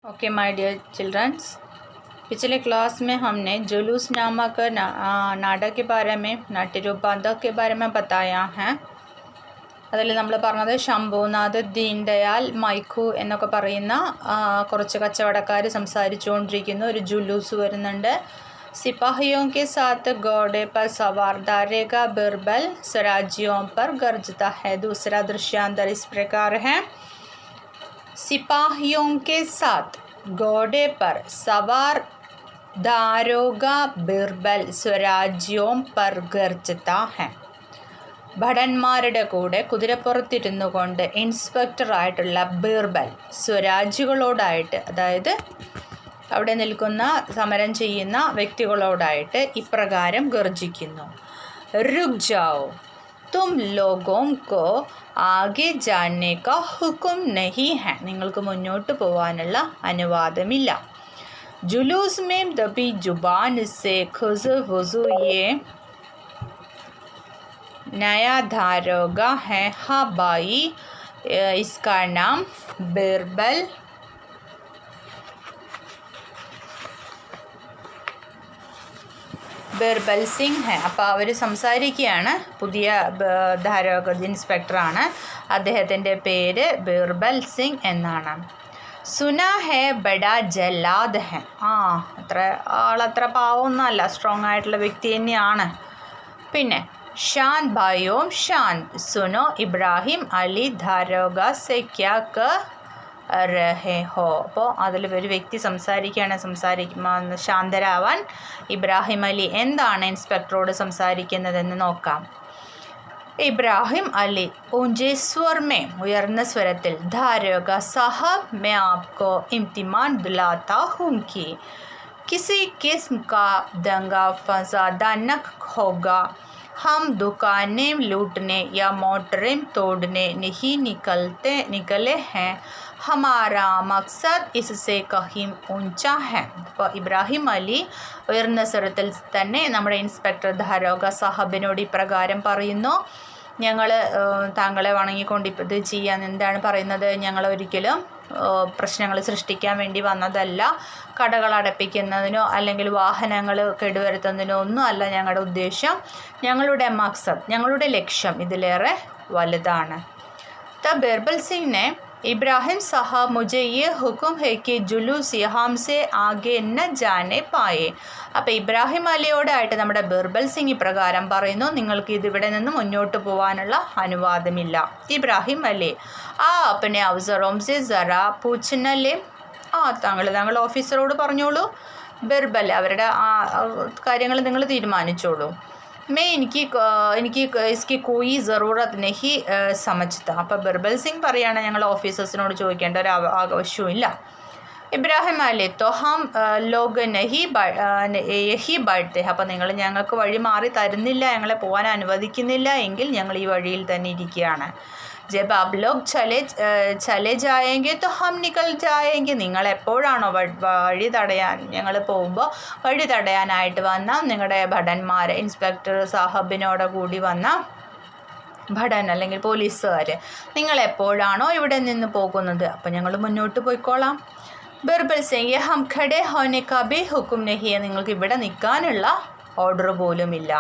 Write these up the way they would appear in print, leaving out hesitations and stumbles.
Okay my dear children's, पिछले class में हमने जुलूस नामक नाटक के बारे में नाट्यरूपाന്തक के बारे में बताया है. അതിൽ നമ്മൾ പറഞ്ഞത് ശംഭുനാഥ്, ദീൻദയാൽ, മൈഖു എന്നൊക്കെ പറയുന്ന കുറച്ച് കച്ചവടക്കാർ സംസാരിച്ചുകൊണ്ടിരിക്കുന്നു. ഒരു ജുലൂസ് വരുന്നുണ്ട്. सिपाहियों के साथ घोड़े पर सवार दारेगा बिरबल स्वराज्यों पर गरजता है. दूसरा दृश्यांतर इस प्रकार है. सिपाहियों के साथ घोड़े पर सवार दारोगा बिरबल स्वराज्यों पर गरजता है. ഭടന്മാരുടെ കൂടെ കുതിരപ്പുറത്തിരുന്നു കൊണ്ട് ഇൻസ്പെക്ടറായിട്ടുള്ള ബീർബൽ സ്വരാജ്യങ്ങളോടായിട്ട്, അതായത് അവിടെ നിൽക്കുന്ന സമരം ചെയ്യുന്ന വ്യക്തികളോടായിട്ട് ഇപ്രകാരം ഗർജിക്കുന്നു. രുക് ജാओ, തും ലോഗോं को ആകെ जाने का हुक्म नहीं है. നിങ്ങൾക്ക് മുന്നോട്ട് പോകാനുള്ള അനുവാദമില്ല. ജുലൂസ് में दबी जुबान से खुजवुजु ये नया दारोगा है. हाँ भाई, इसका नाम ബിർബൽ സിംഗ് है. അപ്പോൾ അവർ സംസാരിക്കുകയാണ്. പുതിയ ധാരോക ഇൻസ്പെക്ടറാണ്. അദ്ദേഹത്തിൻ്റെ പേര് ബിർബൽ സിംഗ് എന്നാണ്. സുനാ ഹെ ബഡാ ജല്ലാദ് ഹെ. ആളത്ര പാവമൊന്നുമല്ല, സ്ട്രോങ് ആയിട്ടുള്ള വ്യക്തി തന്നെയാണ്. പിന്നെ ഷാൻ ഭായിയോം ഷാൻ സുനോ ഇബ്രാഹിം അലി ധാരോഗ സെ ക്യാ കർ രഹേ ഹോ. അപ്പോൾ അതിൽ ഒരു വ്യക്തി സംസാരിക്കുകയാണ്. ശാന്തരാവാൻ. ഇബ്രാഹിം അലി എന്താണ് ഇൻസ്പെക്ടറോട് സംസാരിക്കുന്നതെന്ന് നോക്കാം. ഇബ്രാഹിം അലി ഊഞ്ചേ സ്വർ മേ, ഉയർന്ന സ്വരത്തിൽ, ധാരോഗ സാഹബ് मैं आपको इम्तिहान दिलाता हूँ कि किसी किस्म का दंगा फसादा न होगा. हम दुकानें लूटने या मोटरें तोड़ने नहीं निकले हैं. हमारा मकसद इससे कहीं ऊंचा है. അപ്പോൾ ഇബ്രാഹിം അലി ഉയർന്ന സ്വരത്തിൽ തന്നെ നമ്മുടെ ഇൻസ്പെക്ടർ ധാരോഗ സാഹബിനോട് ഇപ്രകാരം പറയുന്നു. ഞങ്ങൾ താങ്കളെ വണങ്ങിക്കൊണ്ട് ഇത് ചെയ്യാൻ എന്താണ് പറയുന്നത്? ഞങ്ങൾ ഒരിക്കലും പ്രശ്നങ്ങൾ സൃഷ്ടിക്കാൻ വേണ്ടി വന്നതല്ല. കടകൾ അടപ്പിക്കുന്നതിനോ അല്ലെങ്കിൽ വാഹനങ്ങൾ കേടുവരുത്തുന്നതിനോ ഒന്നും അല്ല ഞങ്ങളുടെ ഉദ്ദേശം. ഞങ്ങളുടെ മക്സദ്, ഞങ്ങളുടെ ലക്ഷ്യം ഇതിലേറെ വലുതാണ്. തബ് ബിർബൽ സിംഗ് ने इब्राहिम साहब मुझे ये हुक्म है कि जुलूस यहाँ से आगे न जाने पाए. അപ്പോൾ ഇബ്രാഹിം അലിയോടായിട്ട് നമ്മുടെ ബിർബൽ സിംഗ് ഇപ്രകാരം പറയുന്നു, നിങ്ങൾക്ക് ഇതിവിടെ നിന്ന് മുന്നോട്ട് പോകാനുള്ള അനുവാദമില്ല. ഇബ്രാഹിം അലി അപ്പനെ അവസറോം സെ സറാ പൂച്ചനല്ലേ. താങ്കൾ ഓഫീസറോട് പറഞ്ഞോളൂ. ബിർബൽ അവരുടെ കാര്യങ്ങൾ നിങ്ങൾ തീരുമാനിച്ചോളൂ. എനിക്ക് ഇസ്കി കോയി ജറൂറത്ത് നഹി സമജ്ത. അപ്പോൾ ബിർബൽ സിംഗ് പറയുകയാണ്, ഞങ്ങൾ ഓഫീസേഴ്സിനോട് ചോദിക്കേണ്ട ഒരു ആവശ്യവും ഇല്ല. ഇബ്രാഹിം അലി तो हम लोग नहीं यही बैठते. അപ്പോൾ നിങ്ങൾ ഞങ്ങൾക്ക് വഴി മാറി തരുന്നില്ല, ഞങ്ങളെ പോകാൻ അനുവദിക്കുന്നില്ല എങ്കിൽ ഞങ്ങൾ ഈ വഴിയിൽ തന്നെ ഇരിക്കുകയാണ്. जब आप लोग चले जाएंगे तो हम निकल जाएंगे. നിങ്ങൾ എപ്പോഴാണോ വഴി തടയാൻ, ഞങ്ങൾ പോകുമ്പോൾ വഴി തടയാനായിട്ട് വന്ന നിങ്ങളുടെ ഭടന്മാർ, ഇൻസ്പെക്ടർ സാഹബിനോട് കൂടി വന്ന ഭടൻ അല്ലെങ്കിൽ പോലീസുകാർ, നിങ്ങൾ എപ്പോഴാണോ ഇവിടെ നിന്ന് പോകുന്നത് അപ്പോൾ ഞങ്ങൾ മുന്നോട്ട് പോയിക്കോളാം. ബിർബൽ സിംഗ് ഹം ഖഡേ ഹോനെ കാ ബി ഹുക്കും നഹി. നിങ്ങൾക്ക് ഇവിടെ നിൽക്കാനുള്ള ഓർഡർ പോലുമില്ല.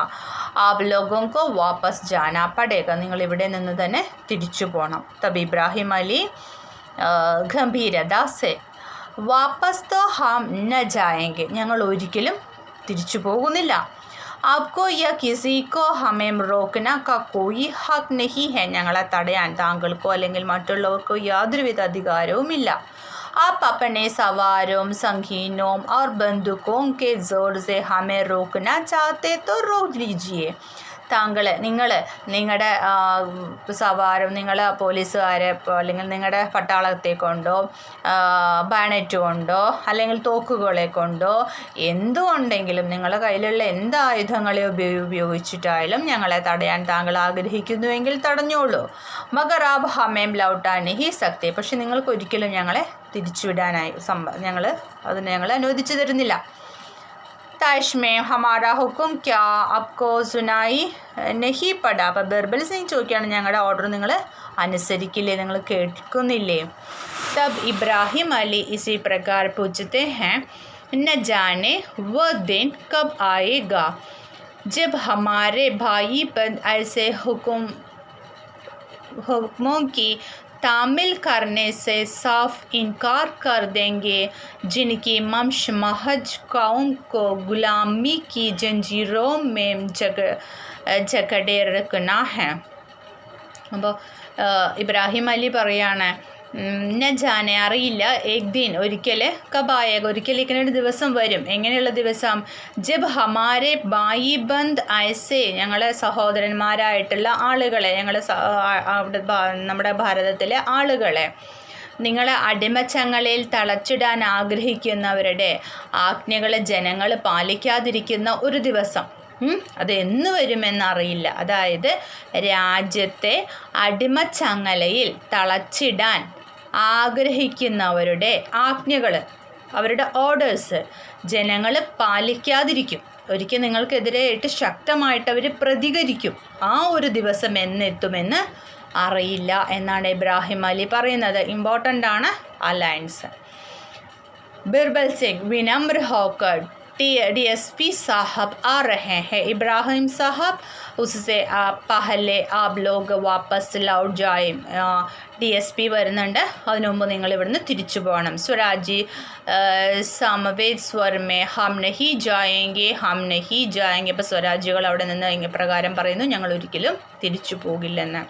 ആപ് ലോഗോं को वापस जाना पड़ेगा. നിങ്ങൾ ഇവിടെ നിന്ന് തന്നെ തിരിച്ചു പോകണം. തബ് ഇബ്രാഹിം അലി ഗംഭീരത സെ വാപ്പസ് തോ ഹം ന ജായെങ്കെ. ഞങ്ങൾ ഒരിക്കലും തിരിച്ചു പോകുന്നില്ല. ആപ്കോ യാ കിസിക്കോ ഹമേം റോക്കന കാ കോയി ഹക്ക് നഹി ഹെ. ഞങ്ങളെ തടയാൻ താങ്കൾക്കോ അല്ലെങ്കിൽ മറ്റുള്ളവർക്കോ യാതൊരുവിധ അധികാരവുമില്ല. आप अपने सवारों, संगीनों और बंदूकों के जोर से हमें रोकना चाहते तो रोक लीजिए. നിങ്ങൾ നിങ്ങളുടെ സവാരും, നിങ്ങളെ പോലീസുകാരെ അല്ലെങ്കിൽ നിങ്ങളുടെ പട്ടാളത്തെ കൊണ്ടോ ബാനറ്റ് കൊണ്ടോ അല്ലെങ്കിൽ തോക്കുകളെ കൊണ്ടോ എന്തുകൊണ്ടെങ്കിലും നിങ്ങളുടെ കയ്യിലുള്ള എന്ത് ആയുധങ്ങളെ ഉപയോഗിച്ചിട്ടായാലും ഞങ്ങളെ തടയാൻ താങ്കൾ ആഗ്രഹിക്കുന്നുവെങ്കിൽ തടഞ്ഞോളൂ. മഗർ ആബ് ഹമേം ലൗട്ടാൻ ഹി സക്തി. പക്ഷെ നിങ്ങൾക്ക് ഒരിക്കലും ഞങ്ങളെ തിരിച്ചുവിടാനായി ഞങ്ങൾ അനുവദിച്ചു തരുന്നില്ല. ताश में हमारा हुक्म क्या आपको सुनाई नहीं पड़ा. അപ്പോൾ ബിർബൽ സിംഗ് ചോദിക്കുകയാണ്, ഞങ്ങളുടെ ഓർഡർ നിങ്ങൾ അനുസരിക്കില്ലേ, നിങ്ങൾ കേൾക്കുന്നില്ലേ? तब इब्राहिम अली इसी प्रकार पूछते हैं, न जाने वह दिन कब आएगा जब हमारे भाई बंद ऐसे हुक्मों की तामील करने से साफ इनकार कर देंगे जिनकी मंश महज कौम को गुलामी की जंजीरों में जकड़े रखना है. അപ്പോൾ ഇബ്രാഹിം അലി പറയാണ്, ന ജാനെ അറിയില്ല, ഏക് ദിൻ ഒരിക്കൽ, കബായക ഒരിക്കൽ ഇങ്ങനെ ഒരു ദിവസം വരും. എങ്ങനെയുള്ള ദിവസം? ജബ് ഹമാരെ ബായി ബന്ദ് ഐസെ ഞങ്ങളെ സഹോദരന്മാരായിട്ടുള്ള ആളുകളെ, നമ്മുടെ ഭാരതത്തിലെ ആളുകളെ, നിങ്ങളെ അടിമച്ചങ്ങലയിൽ തളച്ചിടാൻ ആഗ്രഹിക്കുന്നവരുടെ ആജ്ഞകളെ ജനങ്ങൾ പാലിക്കാതിരിക്കുന്ന ഒരു ദിവസം. അത് എന്ന് വരുമെന്നറിയില്ല. അതായത് രാജ്യത്തെ അടിമച്ചങ്ങലയിൽ തളച്ചിടാൻ ആഗ്രഹിക്കുന്നവരുടെ ആജ്ഞകൾ, അവരുടെ ഓർഡേഴ്സ് ജനങ്ങൾ പാലിക്കാതിരിക്കും. ഒരിക്കൽ നിങ്ങൾക്കെതിരെയായിട്ട് ശക്തമായിട്ട് അവർ പ്രതികരിക്കും. ആ ഒരു ദിവസം എന്നെത്തുമെന്ന് അറിയില്ല എന്നാണ് ഇബ്രാഹിം അലി പറയുന്നത്. ഇമ്പോർട്ടൻ്റ് ആണ് ആ lines. Birbal Singh വിനമ്ര hawker DSP साहब आ रहे हैं. इब्राहिम साहब उससे पहले आप लोग वापस लौट जाए. DSP വരുന്നുണ്ട്, അതിനു മുമ്പ് നിങ്ങൾ ഇവിടുന്ന് തിരിച്ചു പോകണം. സ്വരാജി സമവേദ് സ്വർ മേ ഹം നഹി ജായേംഗെ ഹം നഹി ജായേംഗെ. ഇപ്പോൾ സ്വരാജികൾ അവിടെ നിന്ന് ഇപ്രകാരം പറയുന്നു, ഞങ്ങൾ ഒരിക്കലും തിരിച്ചു പോകില്ലെന്ന്.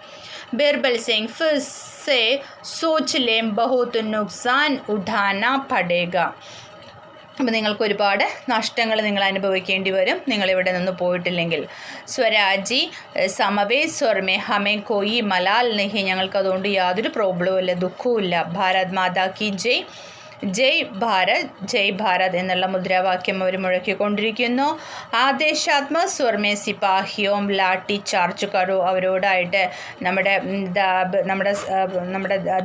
ബിർബൽ സിംഗ് ഫിർ സേ സോച്ച് ലേം ബഹുത് നുക്സാൻ ഉഠാനാ പടേഗ. അപ്പോൾ നിങ്ങൾക്ക് ഒരുപാട് നഷ്ടങ്ങൾ നിങ്ങൾ അനുഭവിക്കേണ്ടി വരും നിങ്ങളിവിടെ നിന്ന് പോയിട്ടില്ലെങ്കിൽ. സ്വരാജി സമവേദ് സ്വർമേ ഹമേ കോയി മലാൽ നഹി. ഞങ്ങൾക്കതുകൊണ്ട് യാതൊരു പ്രോബ്ലവും ഇല്ല, ദുഃഖവും ഇല്ല. ഭാരത് മാതാ കി ജയ്, ജയ് ഭാരത് എന്നുള്ള മുദ്രാവാക്യം അവർ മുഴക്കിക്കൊണ്ടിരിക്കുന്നു. ആദേശാത്മ സ്വർമേ സിപ്പാഹിയോം ലാട്ടി ചാർജ് കറോ. അവരോടായിട്ട് നമ്മുടെ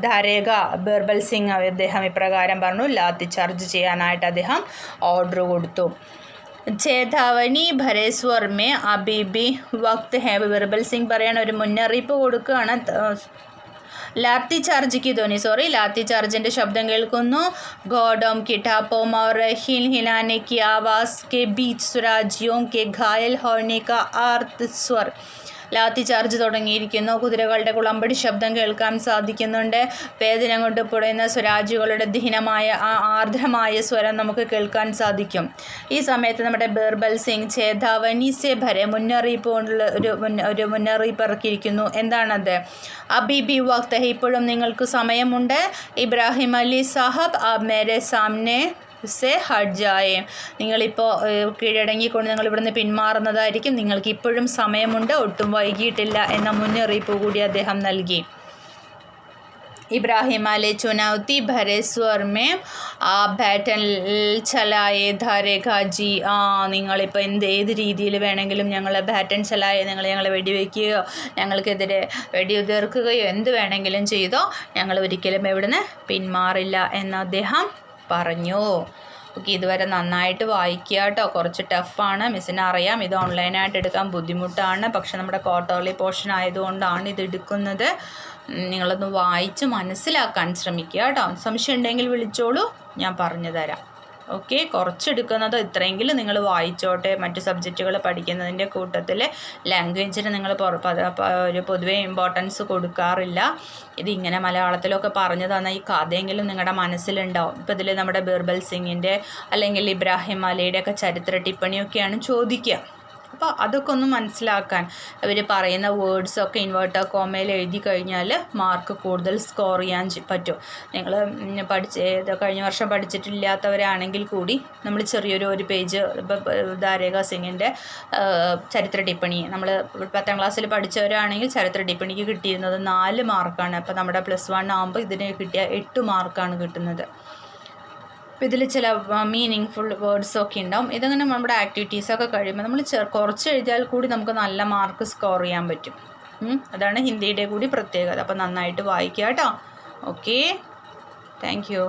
ധാരേക ബിർബൽ സിംഗ് അദ്ദേഹം ഇപ്രകാരം പറഞ്ഞു, ലാത്തി ചാർജ് ചെയ്യാനായിട്ട് അദ്ദേഹം ഓർഡർ കൊടുത്തു. ചേതാവനി ഭരേശ്വർ മേ അബീബി വക്ത് ഹേ. ബിർബൽ സിംഗ് പറയാണ്, ഒരു മുന്നറിയിപ്പ് കൊടുക്കുകയാണ്. ലാത്തി ചാർജിക്ക് ധ്വനി, ലാത്തി ചാർജിൻ്റെ ശബ്ദം കേൾക്കുന്നു. ഗോഡോം കിട്ടാപ്പോം और हिलहिलाने की आवाज़ के बीच स्वराजियों के घायल होने का आर्त स्वर. ലാത്തി ചാർജ് തുടങ്ങിയിരിക്കുന്നു. കുതിരകളുടെ കുളമ്പടി ശബ്ദം കേൾക്കാൻ സാധിക്കുന്നുണ്ട്. വേദന കൊണ്ട് പുടയുന്ന സ്വരാജികളുടെ ദീനമായ ആ ആർദ്രമായ സ്വരം നമുക്ക് കേൾക്കാൻ സാധിക്കും. ഈ സമയത്ത് നമ്മുടെ ബിർബൽ സിംഗ് ചേതാവനി സെ ഭരെ മുന്നറിയിപ്പ് കൊണ്ടുള്ള ഒരു മുന്നറിയിപ്പ് ഇറക്കിയിരിക്കുന്നു. എന്താണത്? അബീബി വക്ത് ഹെ, ഇപ്പോഴും നിങ്ങൾക്ക് സമയമുണ്ട്. ഇബ്രാഹിം അലി സാഹബ് ആബ് മേരെ സാമനെ സെ ഹട്ട് ജായേ. നിങ്ങളിപ്പോൾ കീഴടങ്ങിക്കൊണ്ട് നിങ്ങൾ ഇവിടുന്ന് പിന്മാറുന്നതായിരിക്കും. നിങ്ങൾക്ക് ഇപ്പോഴും സമയമുണ്ട്, ഒട്ടും വൈകിയിട്ടില്ല എന്ന മുന്നറിയിപ്പ് കൂടി അദ്ദേഹം നൽകി. ഇബ്രാഹിം അലി ചുനൗത്തി ഭരെ സ്വർ മേ ആ ബാറ്റൻ ചലായേ ധാരേഖാ ജി. നിങ്ങളിപ്പോൾ ഏത് രീതിയിൽ വേണമെങ്കിലും ഞങ്ങളെ ബാറ്റൻ ചലായെ, ഞങ്ങളെ വെടിവെക്കുകയോ ഞങ്ങൾക്കെതിരെ വെടിയുതിർക്കുകയോ എന്ത് വേണമെങ്കിലും ചെയ്തോ, ഞങ്ങൾ ഒരിക്കലും ഇവിടുന്ന് പിന്മാറില്ല എന്ന് അദ്ദേഹം പറഞ്ഞു. ഓക്കെ, ഇതുവരെ നന്നായിട്ട് വായിക്കുക കേട്ടോ. കുറച്ച് ടഫാണ്, മിസ്സിന് അറിയാം. ഇത് ഓൺലൈനായിട്ട് എടുക്കാൻ ബുദ്ധിമുട്ടാണ്, പക്ഷെ നമ്മുടെ ക്വാർട്ടർലി പോർഷൻ ആയതുകൊണ്ടാണ് ഇത് എടുക്കുന്നത്. നിങ്ങളൊന്ന് വായിച്ച് മനസ്സിലാക്കാൻ ശ്രമിക്കുക കേട്ടോ. സംശയം ഉണ്ടെങ്കിൽ വിളിച്ചോളൂ, ഞാൻ പറഞ്ഞു തരാം. ഓക്കെ, കുറച്ചെടുക്കുന്നത് ഇത്രയെങ്കിലും നിങ്ങൾ വായിച്ചോട്ടെ. മറ്റു സബ്ജക്റ്റുകൾ പഠിക്കുന്നതിൻ്റെ കൂട്ടത്തിൽ ലാംഗ്വേജിന് നിങ്ങൾ ഒരു പൊതുവേ ഇമ്പോർട്ടൻസ് കൊടുക്കാറില്ല. ഇതിങ്ങനെ മലയാളത്തിലൊക്കെ പറഞ്ഞു തന്നാൽ ഈ കഥയെങ്കിലും നിങ്ങളുടെ മനസ്സിലുണ്ടാവും. ഇപ്പോൾ ഇതിൽ നമ്മുടെ ബിർബൽ സിംഗിൻ്റെ അല്ലെങ്കിൽ ഇബ്രാഹിം അലിയുടെയൊക്കെ ചരിത്ര ടിപ്പണിയൊക്കെയാണ് ചോദിക്കുക. അപ്പോൾ അതൊക്കെ ഒന്ന് മനസ്സിലാക്കാൻ അവർ പറയുന്ന വേർഡ്സൊക്കെ ഇൻവേർട്ടർ കോമയിൽ എഴുതി കഴിഞ്ഞാൽ മാർക്ക് കൂടുതൽ സ്കോർ ചെയ്യാൻ പറ്റും. നിങ്ങൾ കഴിഞ്ഞ വർഷം പഠിച്ചിട്ടില്ലാത്തവരാണെങ്കിൽ കൂടി നമ്മൾ ചെറിയൊരു പേജ്, ധാരേഖ സിംഗിൻ്റെ ചരിത്ര ടിപ്പണി നമ്മൾ 10ാം ക്ലാസ്സിൽ പഠിച്ചവരാണെങ്കിൽ ചരിത്ര ടിപ്പണിക്ക് കിട്ടിയിരുന്നത് 4 മാർക്കാണ്. അപ്പോൾ നമ്മുടെ +1 ആകുമ്പോൾ ഇതിന് കിട്ടിയ 8 മാർക്കാണ് കിട്ടുന്നത്. അപ്പോൾ ഇതിൽ ചില മീനിങ് ഫുൾ വേർഡ്സൊക്കെ ഉണ്ടാവും. ഇതങ്ങനെ നമ്മുടെ ആക്ടിവിറ്റീസൊക്കെ കഴിയുമ്പോൾ നമ്മൾ കുറച്ച് എഴുതിയാൽ കൂടി നമുക്ക് നല്ല മാർക്ക് സ്കോർ ചെയ്യാൻ പറ്റും. അതാണ് ഹിന്ദിയുടെ കൂടി പ്രത്യേകത. അപ്പോൾ നന്നായിട്ട് വായിക്കുക കേട്ടോ. Okay, thank you.